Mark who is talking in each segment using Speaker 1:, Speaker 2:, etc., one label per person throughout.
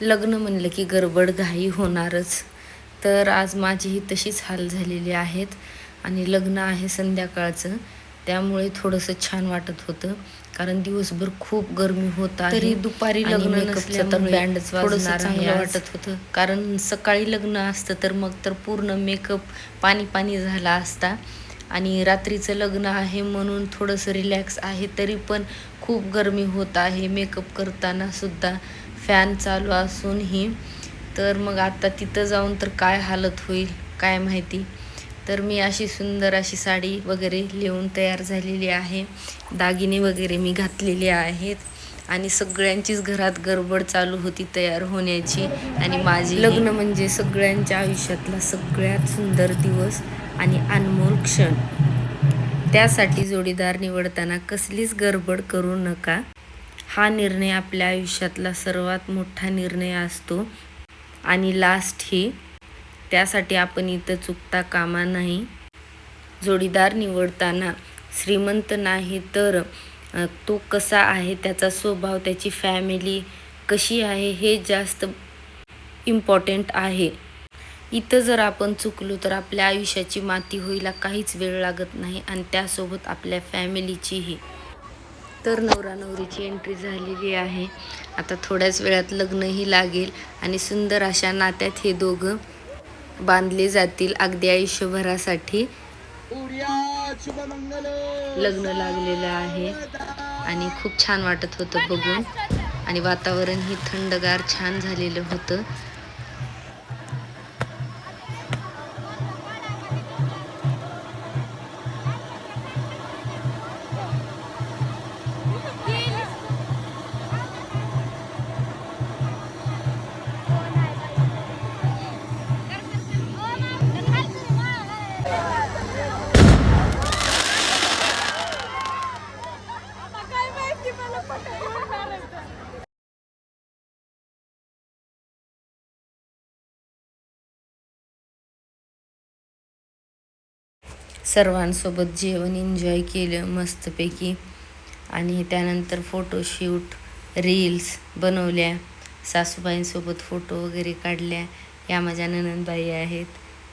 Speaker 1: लग्न म्हणलं की गडबड घाई होणारच. तर आज माझीही तशीच हाल झालेली आहेत आणि लग्न आहे संध्याकाळचं, त्यामुळे थोडंसं छान वाटत होतं. कारण दिवसभर खूप गरमी होत आहे. तरी दुपारी लग्न नसल्यामुळे तर बँडच थोडंसं चांगलं वाटत होतं. कारण सकाळी लग्न असतं तर मग तर पूर्ण मेकअप पाणी पाणी झाला असता आणि रात्रीचं लग्न आहे म्हणून थोडंसं रिलॅक्स आहे. तरी पण खूप गरमी होत आहे मेकअप करताना सुद्धा, फॅन चालू असूनही. तर मग आता तिथं जाऊन तर काय हालत होईल काय माहिती. तर मी अशी सुंदर अशी साडी वगैरे लिहून तयार झालेली आहे, दागिने वगैरे मी घातलेले आहेत आणि सगळ्यांचीच घरात गडबड चालू होती तयार होण्याची. आणि माझी लग्न म्हणजे सगळ्यांच्या आयुष्यातला सगळ्यात सुंदर दिवस आणि अनमोल क्षण. त्यासाठी जोडीदार निवडताना कसलीच गडबड करू नका. हा निर्णय आपल्या आयुष्यातला सर्वात मोठा निर्णय असतो आणि लास्टही. त्यासाठी आपण इथं चुकता कामा नाही. जोडीदार निवडताना श्रीमंत नाही तर तो कसा आहे, त्याचा स्वभाव, त्याची फॅमिली कशी आहे हे जास्त इम्पॉर्टंट आहे. इथं जर आपण चुकलो तर आपल्या आयुष्याची माती व्हायला काहीच वेळ लागत नाही आणि त्यासोबत आपल्या फॅमिलीचीही. तर नवरा नवरीची एंट्री झालेली आहे. आता थोड्याच वेळात लग्नही लागेल आणि सुंदर अशा नात्यात हे दोघं बांधले जातील अगदी आयुष्यभरासाठी. लग्न लागलेलं आहे आणि खूप छान वाटत होतं बघून आणि वातावरणही थंडगार छान झालेलं होतं. सर्वांसोबत जेवण एन्जॉय केलं मस्तपैकी आणि त्यानंतर फोटोशूट, रील्स बनवल्या. सासूबाईंसोबत फोटो वगैरे काढल्या. या माझ्या नणंदबाई आहेत.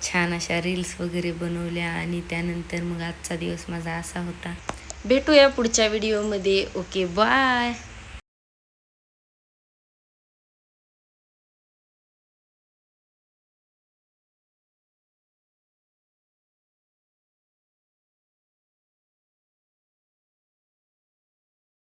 Speaker 1: छान अशा रील्स वगैरे बनवल्या आणि त्यानंतर मग आजचा दिवस माझा असा होता. भेटूया पुढच्या व्हिडिओमध्ये. Okay, bye.